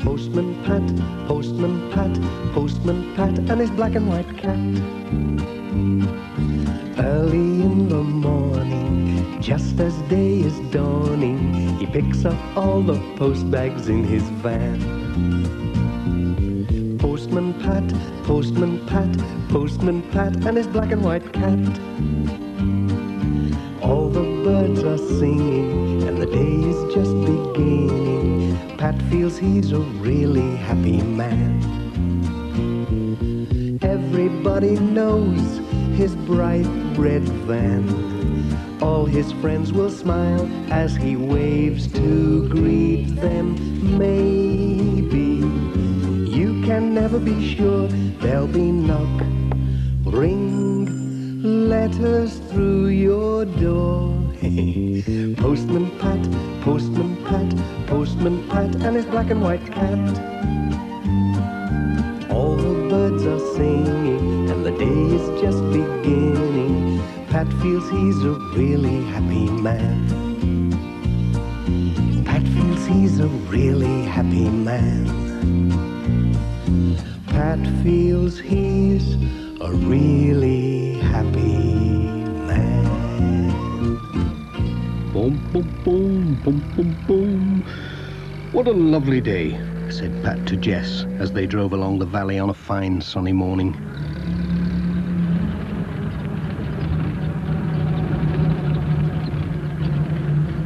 Postman Pat, Postman Pat, Postman Pat, and his black and white cat. Early in the morning, just as day is dawning, he picks up all the post bags in his van. Postman Pat, Postman Pat, Postman Pat, and his black and white cat. All the birds are singing, and the day is just beginning. Pat feels he's a really happy man. Everybody knows his bright red van. All his friends will smile as he waves to greet them. Maybe you can never be sure there'll be knock, ring, letters through your door. Postman Pat, Postman Pat, Postman Pat, and his black and white cat. All the birds are singing, and the day is just beginning. Pat feels he's a really happy man. Pat feels he's a really happy man. Pat feels he's a really happy man. Boom, boom, boom, boom, boom, boom. What a lovely day, said Pat to Jess as they drove along the valley on a fine sunny morning.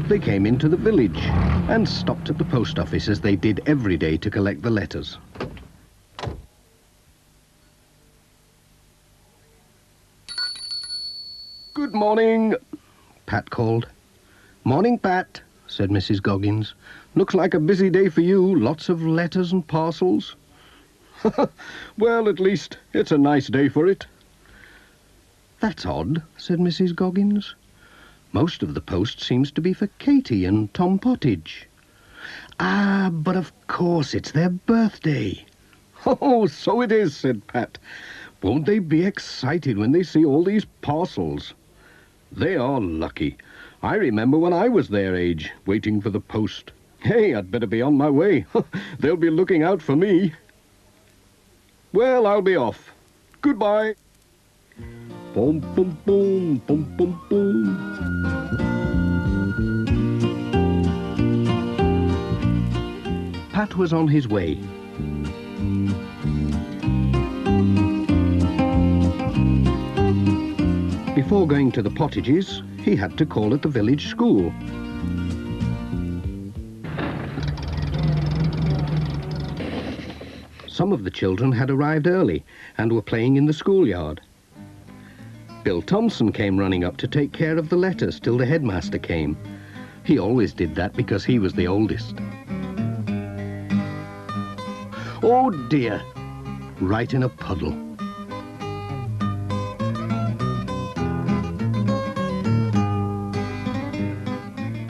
They came into the village and stopped at the post office as they did every day to collect the letters. Good morning, Pat called. Morning, Pat, said Mrs. Goggins. Looks like a busy day for you. Lots of letters and parcels. Well, at least it's a nice day for it. That's odd, said Mrs. Goggins. Most of the post seems to be for Katie and Tom Pottage. Ah, but of course it's their birthday. Oh, so it is, said Pat. Won't they be excited when they see all these parcels? They are lucky. I remember when I was their age, waiting for the post. Hey, I'd better be on my way. They'll be looking out for me. Well, I'll be off. Goodbye. Boom, boom, boom, boom, boom, boom. Pat was on his way. Before going to the Pottages, he had to call at the village school. Some of the children had arrived early and were playing in the schoolyard. Bill Thompson came running up to take care of the letters till the headmaster came. He always did that because he was the oldest. Oh dear, right in a puddle.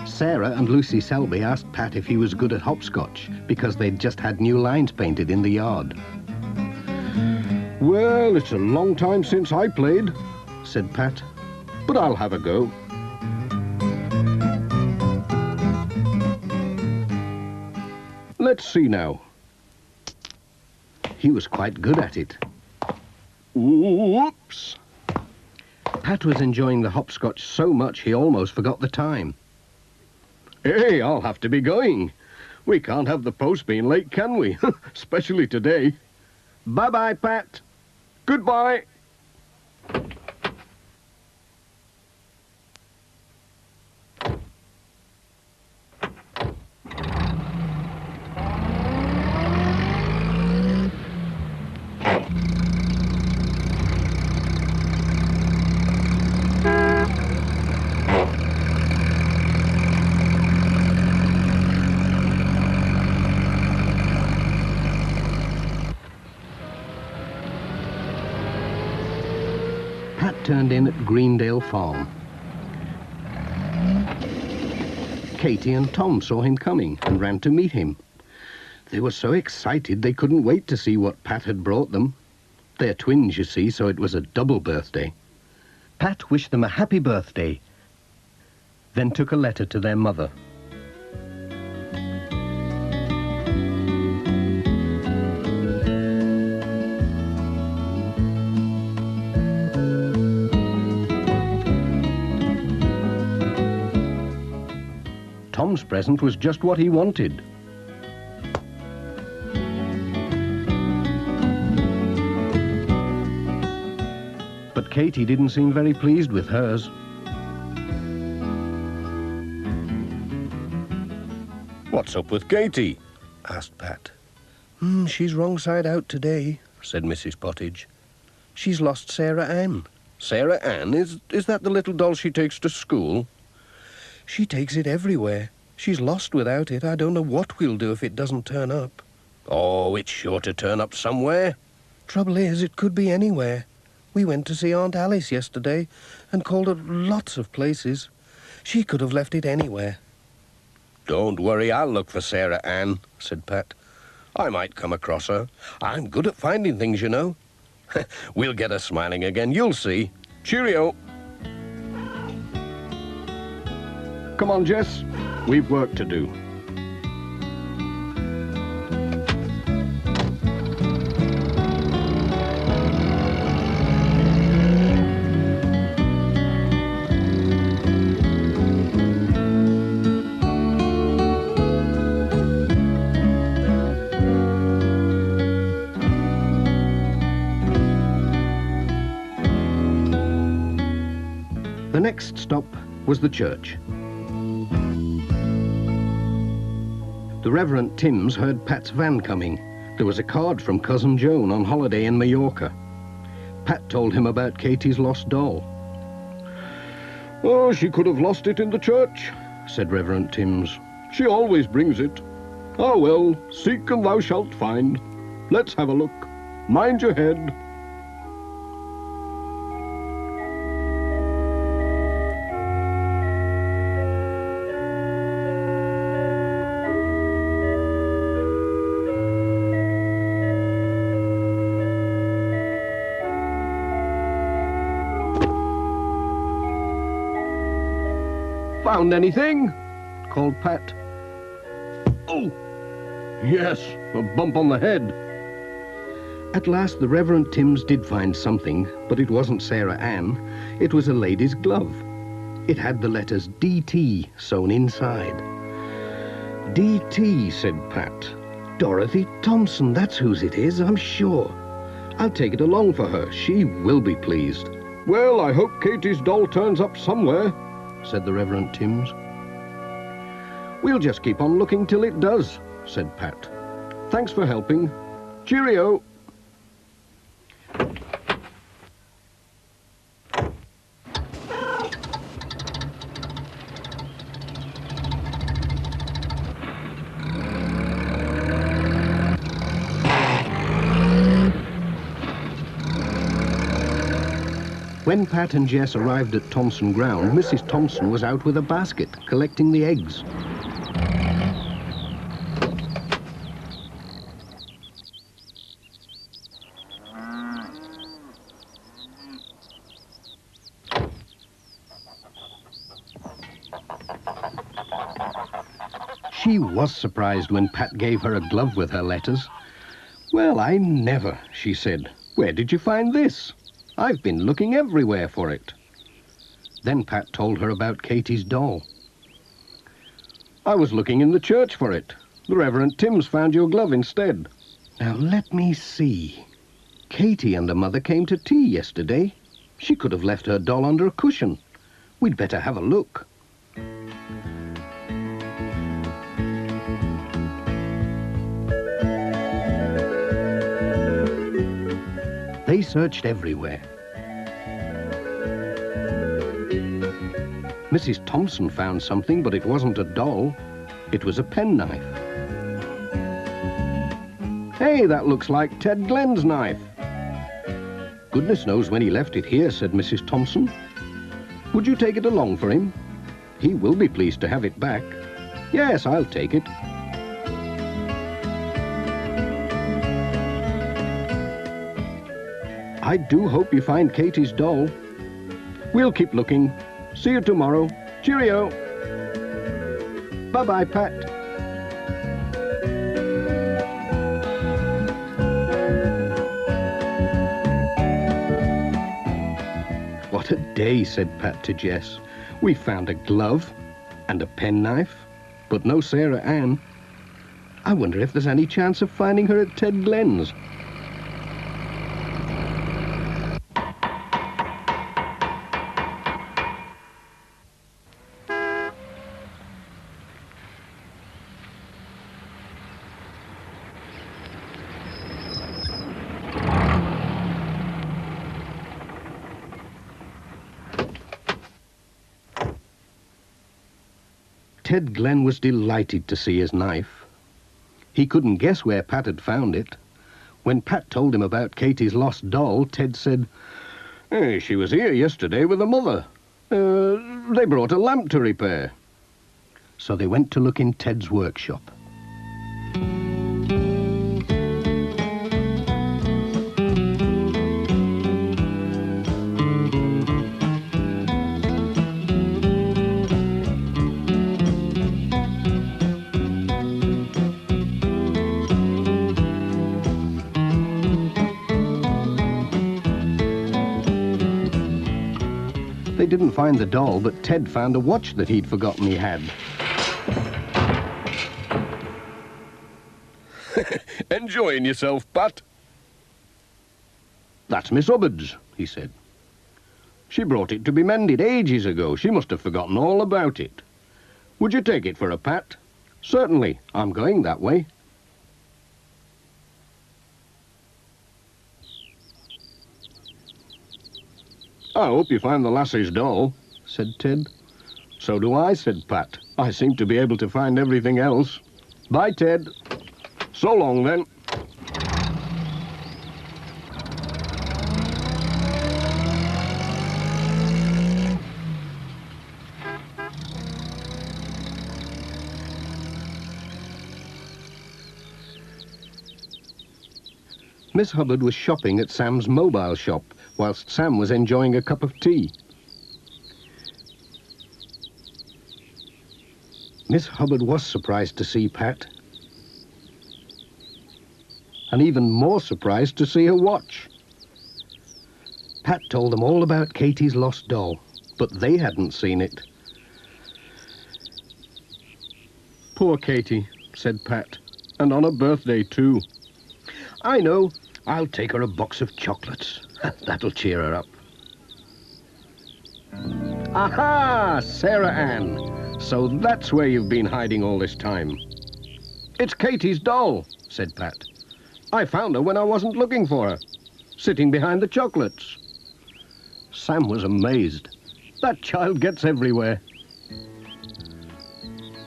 Sarah and Lucy Selby asked Pat if he was good at hopscotch because they'd just had new lines painted in the yard. Well, it's a long time since I played, said Pat, but I'll have a go. Let's see now. He was quite good at it. Whoops! Pat was enjoying the hopscotch so much he almost forgot the time. Hey, I'll have to be going. We can't have the post being late, can we? Especially today. Bye-bye, Pat. Goodbye. Pat turned in at Greendale Farm. Katy and Tom saw him coming and ran to meet him. They were so excited they couldn't wait to see what Pat had brought them. They're twins, you see, so it was a double birthday. Pat wished them a happy birthday, then took a letter to their mother. Tom's present was just what he wanted. But Katy didn't seem very pleased with hers. "What's up with Katy?" asked Pat. She's wrong side out today," said Mrs. Pottage. "She's lost Sarah Ann." "Sarah Ann? Is that the little doll she takes to school?" "She takes it everywhere. She's lost without it. I don't know what we'll do if it doesn't turn up." "Oh, it's sure to turn up somewhere." "Trouble is, it could be anywhere. We went to see Aunt Alice yesterday and called at lots of places. She could have left it anywhere." "Don't worry, I'll look for Sarah Ann," said Pat. "I might come across her. I'm good at finding things, you know. We'll get her smiling again, you'll see. Cheerio." Come on, Jess. We've work to do. The next stop was the church. The Reverend Timms heard Pat's van coming. There was a card from Cousin Joan on holiday in Mallorca. Pat told him about Katy's lost doll. "Oh, she could have lost it in the church," said Reverend Timms. "She always brings it. Ah, well, seek and thou shalt find. Let's have a look. Mind your head." "Found anything?" called Pat. "Oh, yes, a bump on the head." At last the Reverend Timms did find something, but it wasn't Sarah Ann. It was a lady's glove. It had the letters D.T. sewn inside. "D.T.," said Pat. "Dorothy Thompson, that's whose it is, I'm sure. I'll take it along for her. She will be pleased." "Well, I hope Katy's doll turns up somewhere," said the Reverend Timms. "We'll just keep on looking till it does," said Pat. "Thanks for helping. Cheerio." When Pat and Jess arrived at Thompson Ground, Mrs. Thompson was out with a basket, collecting the eggs. She was surprised when Pat gave her a glove with her letters. "Well, I never," she said. "Where did you find this? I've been looking everywhere for it." Then Pat told her about Katy's doll. "I was looking in the church for it. The Reverend Timms found your glove instead." "Now, let me see. Katy and her mother came to tea yesterday. She could have left her doll under a cushion. We'd better have a look." They searched everywhere. Mrs. Thompson found something, but it wasn't a doll. It was a penknife. "Hey, that looks like Ted Glenn's knife." "Goodness knows when he left it here," said Mrs. Thompson. "Would you take it along for him? He will be pleased to have it back." Yes, I'll take it. I do hope you find Katie's doll. We'll keep looking. See you tomorrow. Cheerio. Bye-bye, Pat. What a day, said Pat to Jess. We found a glove and a penknife, but no Sarah Ann. I wonder if there's any chance of finding her at Ted Glenn's. Ted Glenn was delighted to see his knife. He couldn't guess where Pat had found it. When Pat told him about Katie's lost doll, Ted said, "Hey, she was here yesterday with her mother. They brought a lamp to repair." So they went to look in Ted's workshop. They didn't find the doll, but Ted found a watch that he'd forgotten he had. Enjoying yourself, Pat? "That's Miss Hubbard's," he said. "She brought it to be mended ages ago. She must have forgotten all about it. Would you take it for a Pat?" "Certainly. I'm going that way." "I hope you find the lassie's doll," said Ted. "So do I," said Pat. "I seem to be able to find everything else. Bye, Ted." "So long, then." Miss Hubbard was shopping at Sam's mobile shop, whilst Sam was enjoying a cup of tea. Miss Hubbard was surprised to see Pat, and even more surprised to see her watch. Pat told them all about Katie's lost doll, but they hadn't seen it. "Poor Katie," said Pat, "and on her birthday too." "I know. I'll take her a box of chocolates. That'll cheer her up." "Aha! Sarah Ann. So that's where you've been hiding all this time." "It's Katie's doll," said Pat. "I found her when I wasn't looking for her, sitting behind the chocolates." Sam was amazed. That child gets everywhere.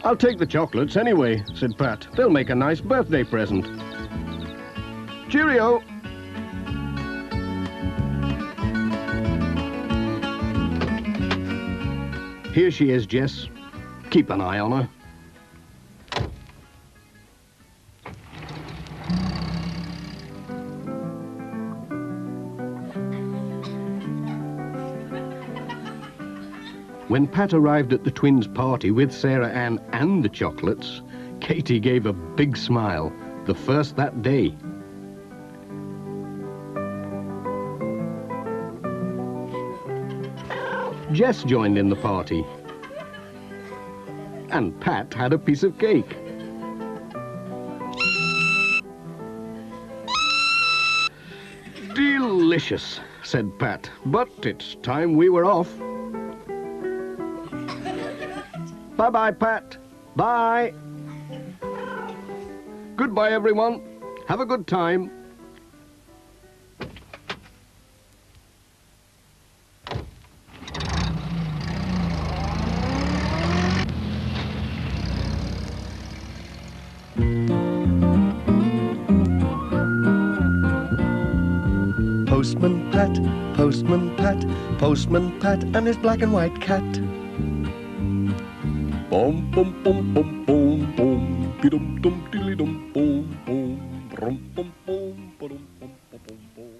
"I'll take the chocolates anyway," said Pat. "They'll make a nice birthday present." Cheerio! Here she is, Jess. Keep an eye on her. When Pat arrived at the twins' party with Sarah Ann and the chocolates, Katie gave a big smile, the first that day. Jess joined in the party, and Pat had a piece of cake. "Delicious," said Pat, "but it's time we were off." Bye-bye, Pat. Bye. Goodbye, everyone. Have a good time. Postman Pat, Postman Pat, Postman Pat and his black and white cat. Bum bum bum bum bum bum. Bidum dum diddly dum bum bum. Brum bum bum bum bum bum bum.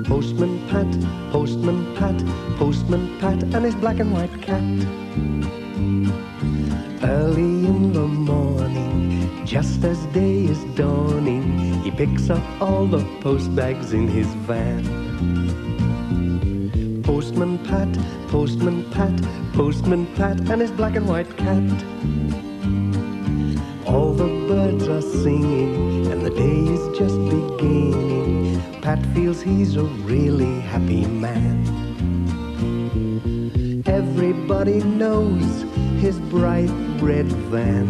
Postman Pat, Postman Pat, Postman Pat, and his black and white cat. Early in the morning, just as day is dawning, he picks up all the post bags in his van. Postman Pat, Postman Pat, Postman Pat, and his black and white cat. All the birds are singing, and the day is just beginning. Pat feels he's a really happy man. Everybody knows his bright red van.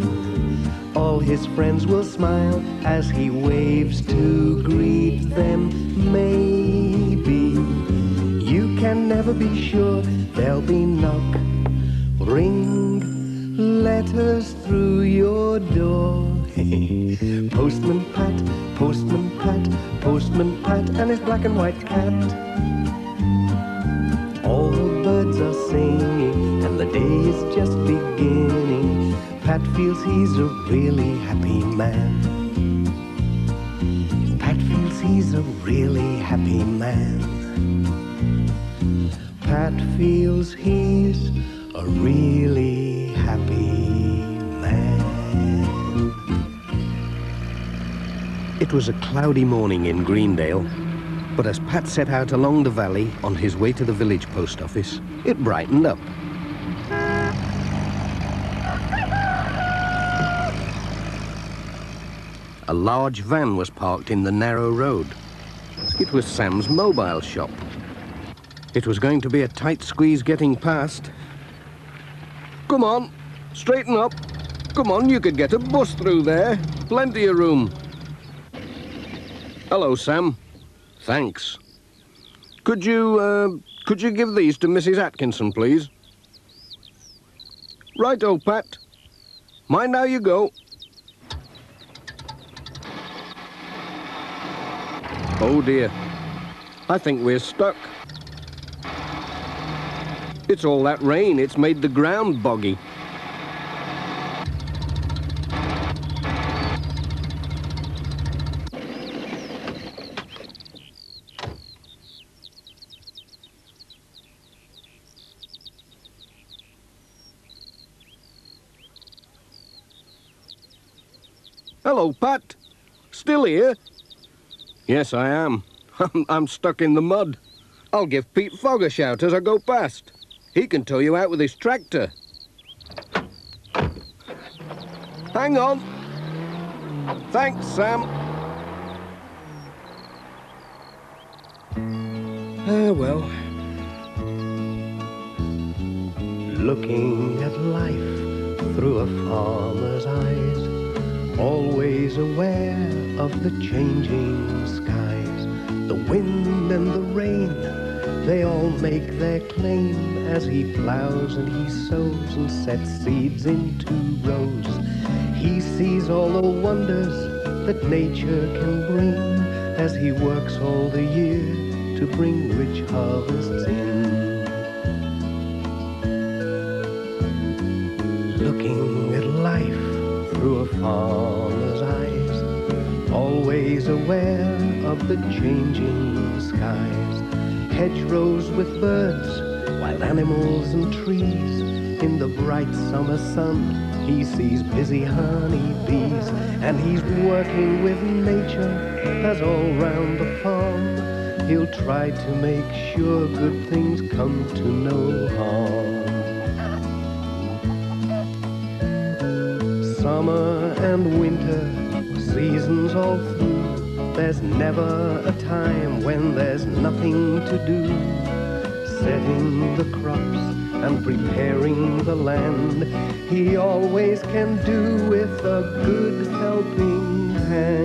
All his friends will smile as he waves to greet them. Maybe you can never be sure there'll be knock, ring, letters through your door. Postman Pat, Postman Pat, Postman Pat, and his black and white cat. All the birds are singing, and the day is just beginning. Pat feels he's a really happy man. Pat feels he's a really happy man. Pat feels he's a really happy man. It was a cloudy morning in Greendale, but as Pat set out along the valley on his way to the village post office, it brightened up. A large van was parked in the narrow road. It was Sam's mobile shop. It was going to be a tight squeeze getting past. Come on, straighten up. Come on, you could get a bus through there. Plenty of room. Hello, Sam. Thanks. Could you give these to Mrs. Atkinson, please? Right, old Pat. Mind how you go. Oh dear. I think we're stuck. It's all that rain. It's made the ground boggy. Hello, Pat. Still here? Yes, I am. I'm stuck in the mud. I'll give Pete Fogg a shout as I go past. He can tow you out with his tractor. Hang on. Thanks, Sam. Well. Looking at life through a farmer's eyes, always aware of the changing skies. The wind and the rain, they all make their claim as he plows and he sows and sets seeds into rows. He sees all the wonders that nature can bring as he works all the year to bring rich harvests in. Looking at life through a farmer's eyes, always aware of the changing skies. Hedgerows with birds, wild animals and trees. In the bright summer sun, he sees busy honeybees, and he's working with nature as all round the farm he'll try to make sure good things come to no harm. Summer and winter, seasons all through, there's never a time when there's nothing to do. Setting the crops and preparing the land, he always can do with a good helping hand.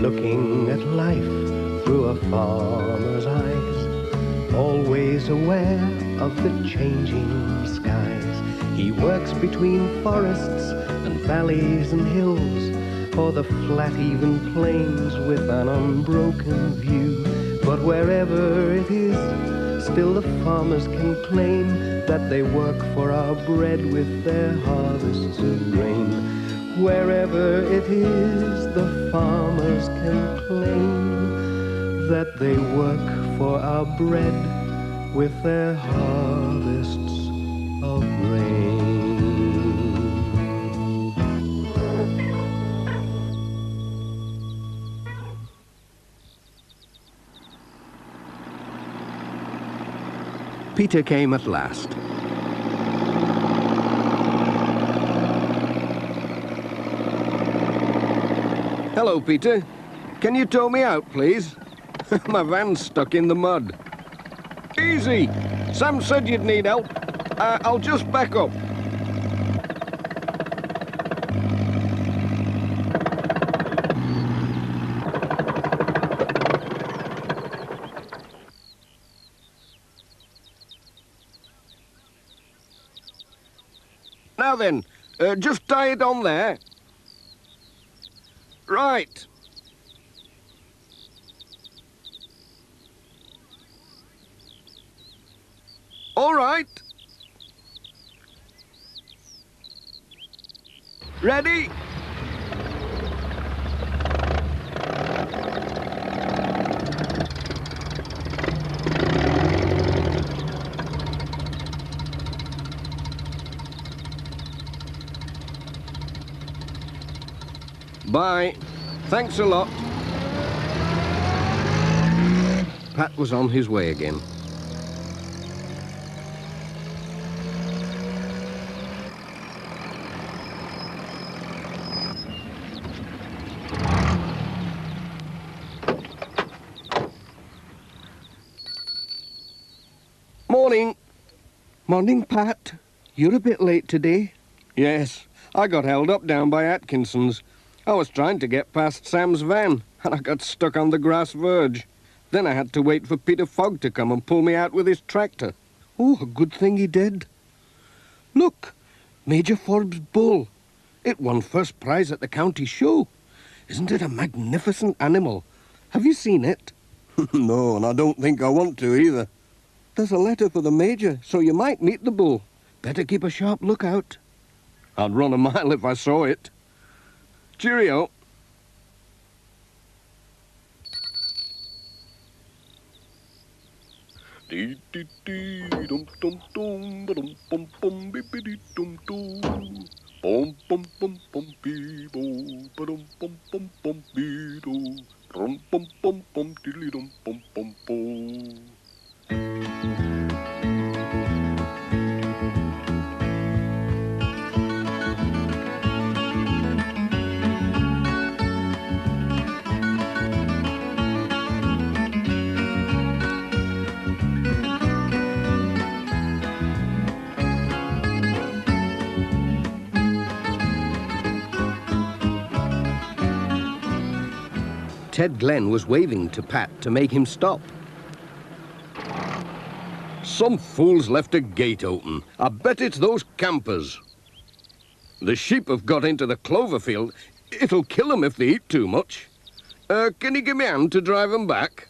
Looking at life through a farmer's eyes, always aware of the changing skies. He works between forests and valleys and hills, or the flat even plains with an unbroken view. But wherever it is, still the farmers can claim that they work for our bread with their harvests of grain. Wherever it is, the farmers can claim that they work for our bread with their harvests of grain. Peter came at last. Hello, Peter. Can you tow me out, please? My van's stuck in the mud. Easy. Sam said you'd need help. I'll just back up. Now then, just tie it on there. Right. All right. Ready? Bye. Thanks a lot. Pat was on his way again. Morning. Morning, Pat. You're a bit late today. Yes, I got held up down by Atkinson's. I was trying to get past Sam's van, and I got stuck on the grass verge. Then I had to wait for Peter Fogg to come and pull me out with his tractor. Oh, a good thing he did. Look, Major Forbes' bull. It won first prize at the county show. Isn't it a magnificent animal? Have you seen it? No, and I don't think I want to either. There's a letter for the Major, so you might meet the bull. Better keep a sharp lookout. I'd run a mile if I saw it. Cheerio. Dee dee dee dum dum dum ba dum bum bum bee bee dee dum dum bum bum bum bum bee bo ba dum bum bum bum bee do rum bum bum bum diddly dum bum bum bo. Ted Glenn was waving to Pat to make him stop. Some fool's left a gate open. I bet it's those campers. The sheep have got into the clover field. It'll kill them if they eat too much. Can you give me a hand to drive them back?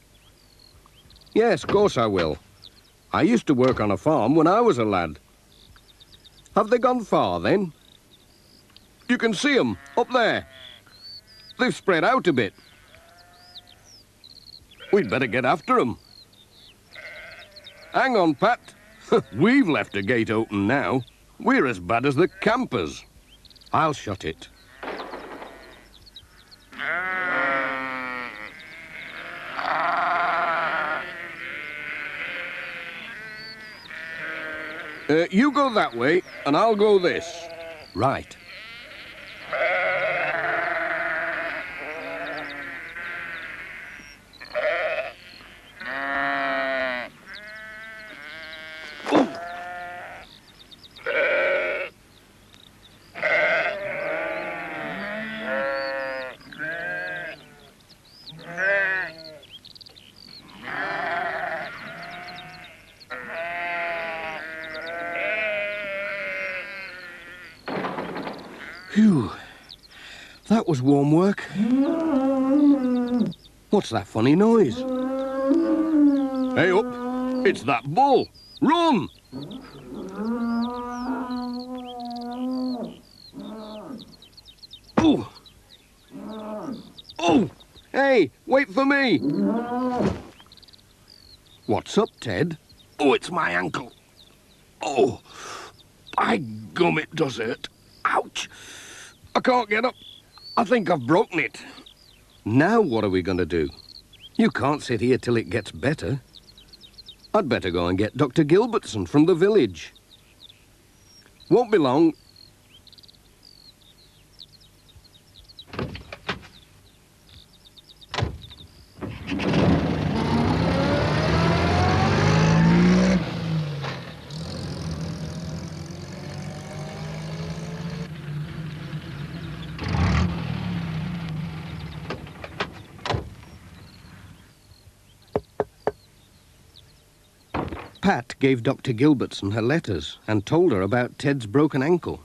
Yes, of course I will. I used to work on a farm when I was a lad. Have they gone far, then? You can see them, up there. They've spread out a bit. We'd better get after them. Hang on, Pat. We've left a gate open now. We're as bad as the campers. I'll shut it. You go that way, and I'll go this. Right. Phew, that was warm work. What's that funny noise? Hey up, it's that bull. Run! Oh! Oh! Hey, wait for me! What's up, Ted? Oh, it's my ankle. Oh, by gum, it does hurt. Ouch! I can't get up. I think I've broken it. Now what are we going to do? You can't sit here till it gets better. I'd better go and get Dr. Gilbertson from the village. Won't be long. Pat gave Dr. Gilbertson her letters and told her about Ted's broken ankle.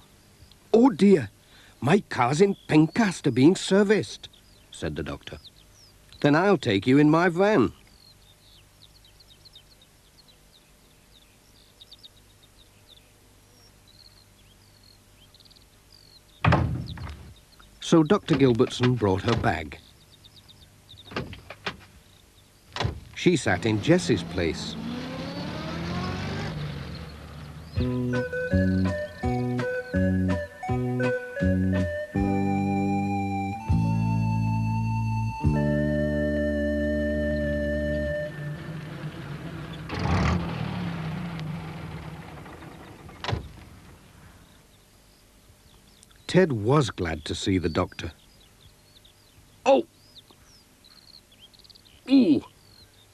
"Oh dear, my car's in Pencaster being serviced," said the doctor. "Then I'll take you in my van." So Dr. Gilbertson brought her bag. She sat in Jess's place. Ted was glad to see the doctor. Oh! Ooh!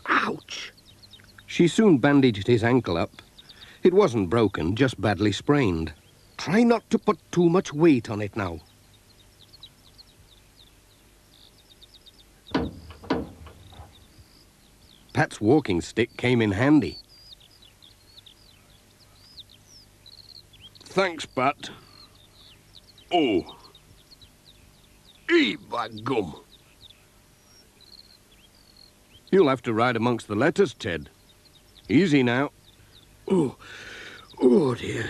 Ouch! She soon bandaged his ankle up. It wasn't broken, just badly sprained. Try not to put too much weight on it now. Pat's walking stick came in handy. Thanks, Pat. Oh. By gum. You'll have to ride amongst the letters, Ted. Easy now. Oh. Oh, dear.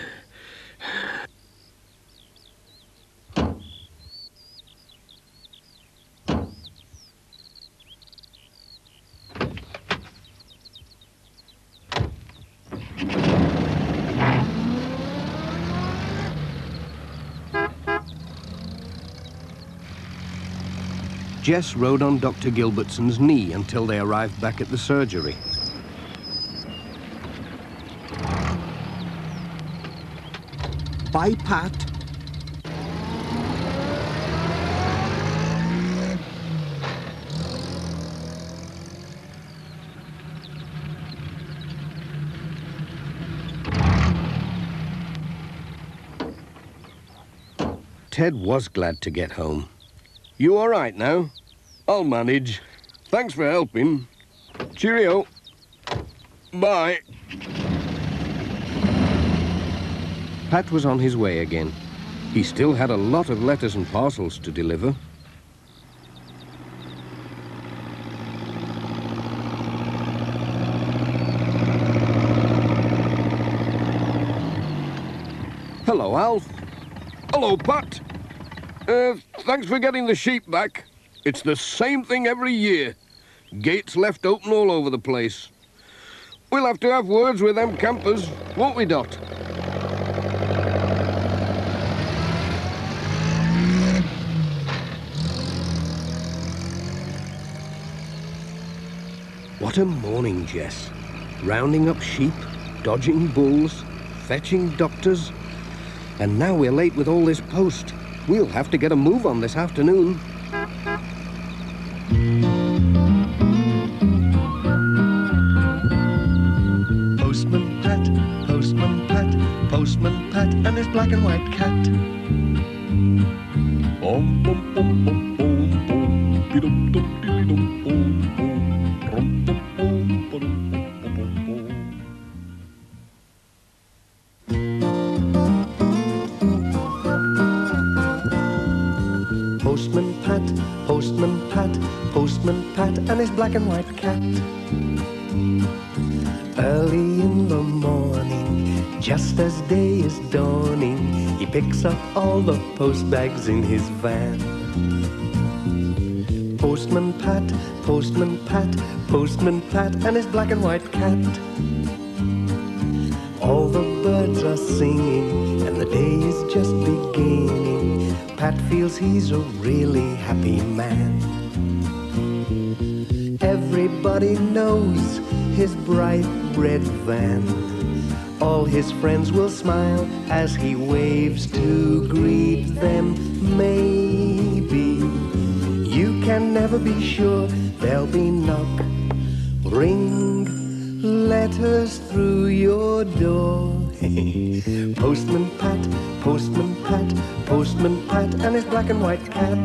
Jess rode on Dr. Gilbertson's knee until they arrived back at the surgery. Bye, Pat. Ted was glad to get home. You all right now? I'll manage. Thanks for helping. Cheerio. Bye. Pat was on his way again. He still had a lot of letters and parcels to deliver. Hello, Alf. Hello, Pat. Thanks for getting the sheep back. It's the same thing every year. Gates left open all over the place. We'll have to have words with them campers, won't we, Dot? What a morning, Jess. Rounding up sheep, dodging bulls, fetching doctors. And now we're late with all this post. We'll have to get a move on this afternoon. Postman Pat, Postman Pat, Postman Pat, and his black and white cat. Bum, bum, bum, bum, bum, bum, be-dum, dum, dilly-dum, bum, bum, rum, bum, bum, ba-dum, bum, bum, bum, bum. Postman Postman Pat and his black and white cat. Early in the morning, just as day is dawning, he picks up all the post bags in his van. Postman Pat, Postman Pat, Postman Pat and his black and white cat. All the birds are singing and the day is just beginning. Pat feels he's a really happy man. Everybody knows his bright red van. All his friends will smile as he waves to greet them. Maybe you can never be sure. There'll be knock, ring, letters through your door. Postman Pat, Postman Pat, Postman Pat and his black and white cat.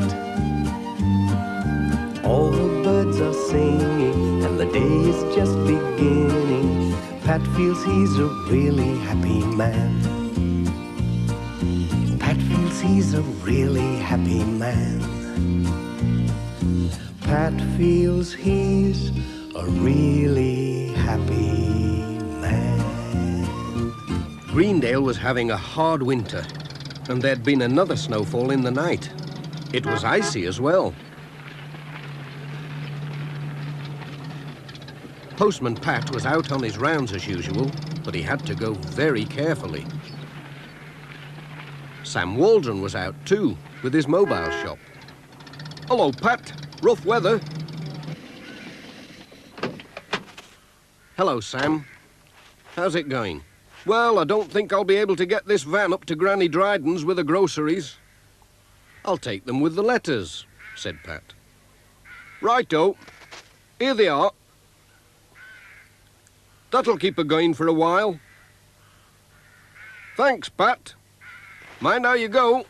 All the birds are singing and the day is just beginning. Pat feels he's a really happy man. Pat feels he's a really happy man. Pat feels he's a really happy man. Greendale was having a hard winter, and there'd been another snowfall in the night. It was icy as well. Postman Pat was out on his rounds as usual, but he had to go very carefully. Sam Waldron was out too, with his mobile shop. Hello, Pat. Rough weather. Hello, Sam. How's it going? Well, I don't think I'll be able to get this van up to Granny Dryden's with the groceries. I'll take them with the letters, said Pat. Righto. Here they are. That'll keep her going for a while. Thanks, Pat. Mind how you go.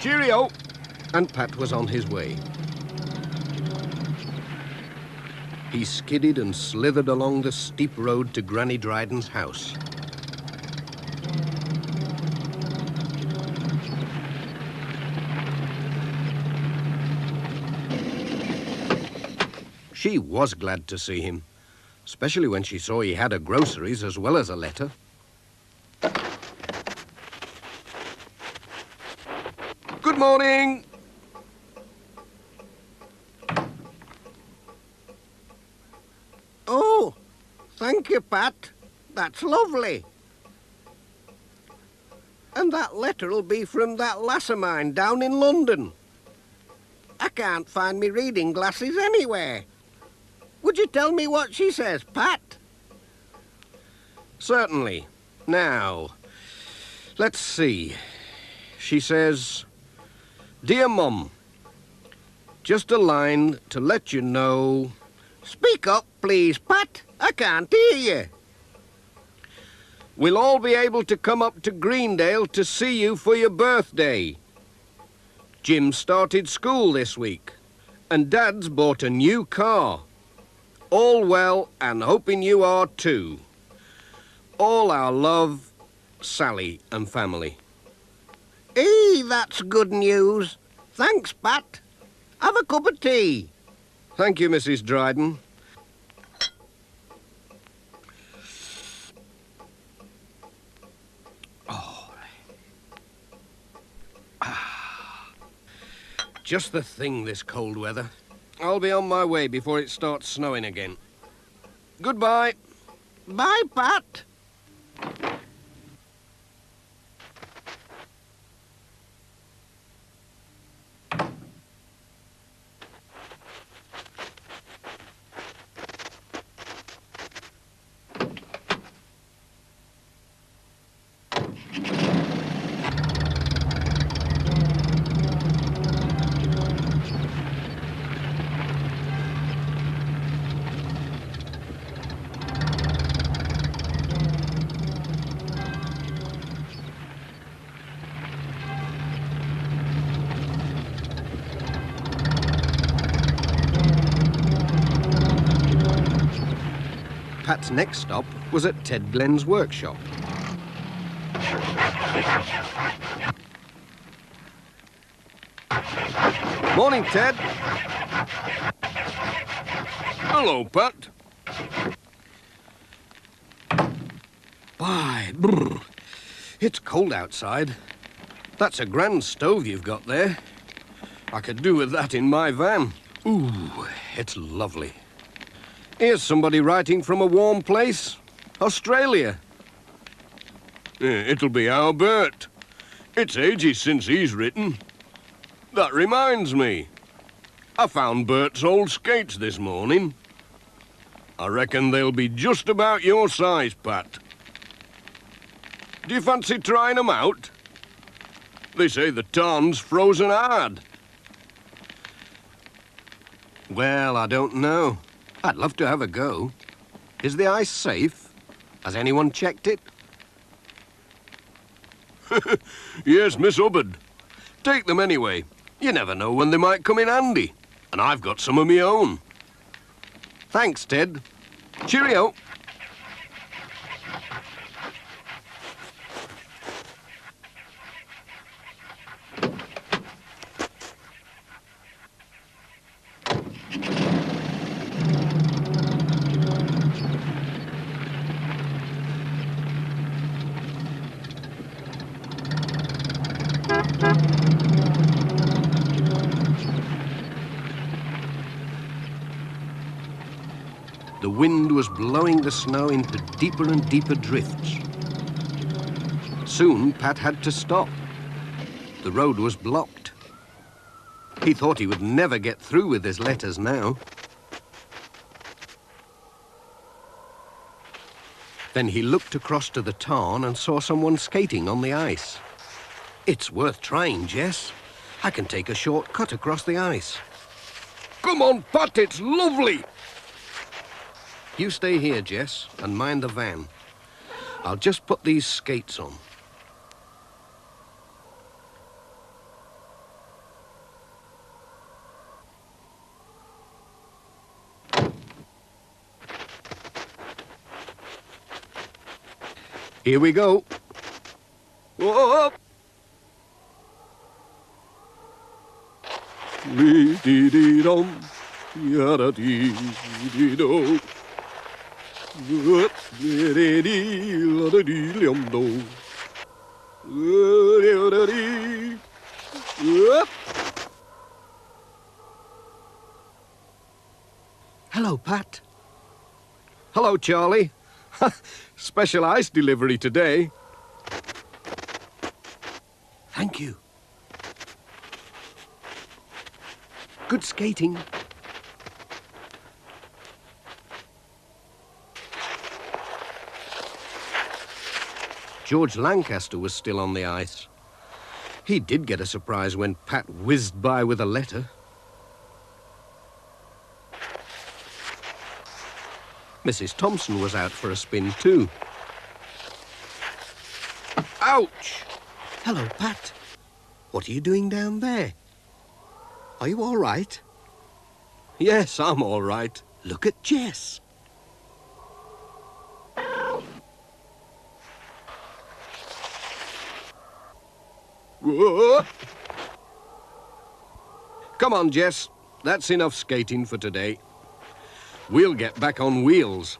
Cheerio. And Pat was on his way. He skidded and slithered along the steep road to Granny Dryden's house. She was glad to see him, especially when she saw he had her groceries as well as a letter. Good morning. Oh, thank you, Pat. That's lovely. And that letter'll be from that lass of mine down in London. I can't find me reading glasses anywhere. Would you tell me what she says, Pat? Certainly. Now, let's see. She says, Dear Mum, just a line to let you know... Speak up, please, Pat. I can't hear you. We'll all be able to come up to Greendale to see you for your birthday. Jim started school this week, and Dad's bought a new car. All well, and hoping you are too. All our love, Sally and family. That's good news. Thanks, Pat. Have a cup of tea. Thank you, Mrs. Dryden. Just the thing, this cold weather. I'll be on my way before it starts snowing again. Goodbye. Bye, Pat. Pat's next stop was at Ted Glenn's workshop. Morning, Ted. Hello, Pat. Why, brr, it's cold outside. That's a grand stove you've got there. I could do with that in my van. Ooh, it's lovely. Here's somebody writing from a warm place. Australia. It'll be our Bert. It's ages since he's written. That reminds me. I found Bert's old skates this morning. I reckon they'll be just about your size, Pat. Do you fancy trying 'em out? They say the tarn's frozen hard. Well, I don't know. I'd love to have a go. Is the ice safe? Has anyone checked it? Yes, Miss Hubbard. Take them anyway. You never know when they might come in handy. And I've got some of my own. Thanks, Ted. Cheerio. The wind was blowing the snow into deeper and deeper drifts. Soon, Pat had to stop. The road was blocked. He thought he would never get through with his letters now. Then he looked across to the tarn and saw someone skating on the ice. It's worth trying, Jess. I can take a short cut across the ice. Come on, Pat, it's lovely. You stay here, Jess, and mind the van. I'll just put these skates on. Here we go. Whoa. Dee-dee-dee-dum, yada-dee-dee-do. Dee-dee-dee-la-da-dee-dum-do. Dee-dee-dee. Hello, Pat. Hello, Charlie. Special ice delivery today. Thank you. Good skating. George Lancaster was still on the ice. He did get a surprise when Pat whizzed by with a letter. Mrs. Thompson was out for a spin too. Ouch! Hello, Pat. What are you doing down there? Are you all right? Yes, I'm all right. Look at Jess. Whoa. Come on, Jess. That's enough skating for today. We'll get back on wheels.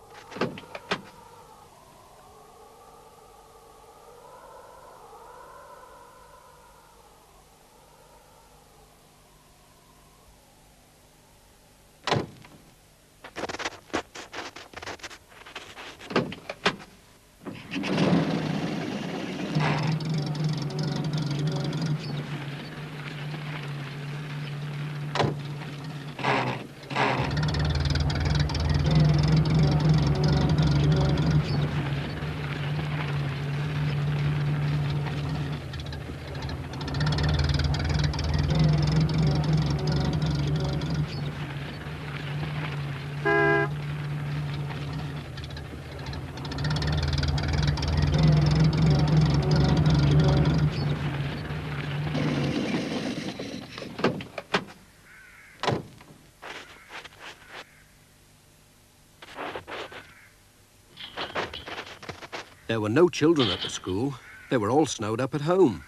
There were no children at the school, They were all snowed up at home.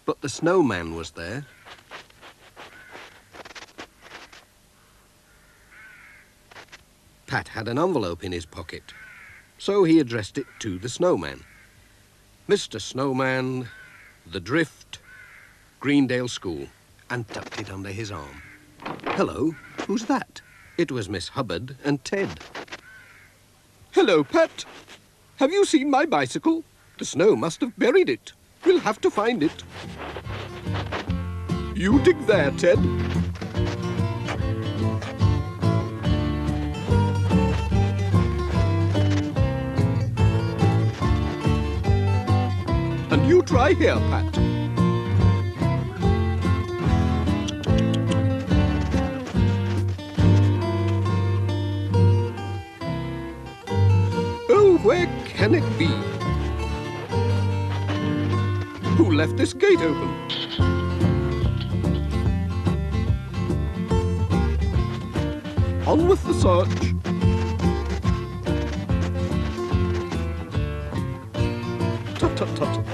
But the snowman was there. Pat had an envelope in his pocket, so he addressed it to the snowman. Mr. Snowman, The Drift, Greendale School, and tucked it under his arm. Hello, who's that? It was Miss Hubbard and Ted. Hello, Pat. Have you seen my bicycle? The snow must have buried it. We'll have to find it. You dig there, Ted. And you try here, Pat. Oh, where can it be? Who left this gate open? On with the search. Tut, tut, tut.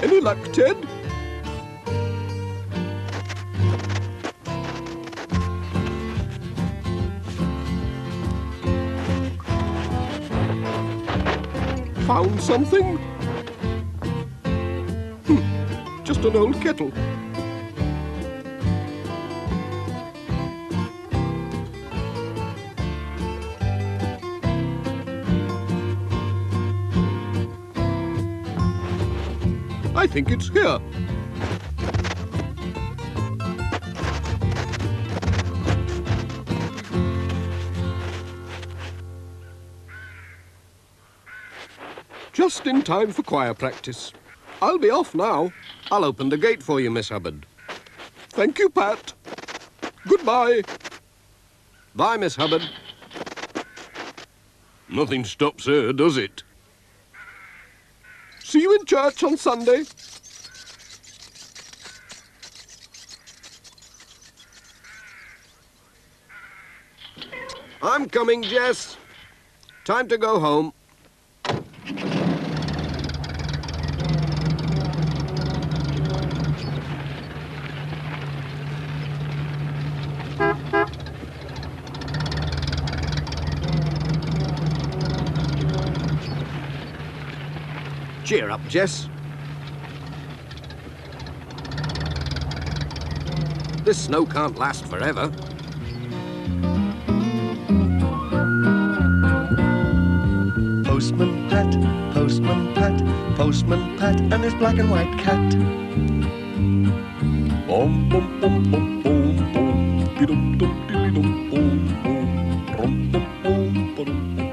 Any luck, Ted? Found something? Just an old kettle. I think it's here. Just in time for choir practice. I'll be off now. I'll open the gate for you, Miss Hubbard. Thank you, Pat. Goodbye. Bye, Miss Hubbard. Nothing stops her, does it? See you in church on Sunday. I'm coming, Jess. Time to go home. Cheer up, Jess. This snow can't last forever. Postman Pat, Postman Pat, Postman Pat, and his black and white cat. Bum bum bum bum bum bum. Dum dum dilly dum bum bum. Rum bum bum bum.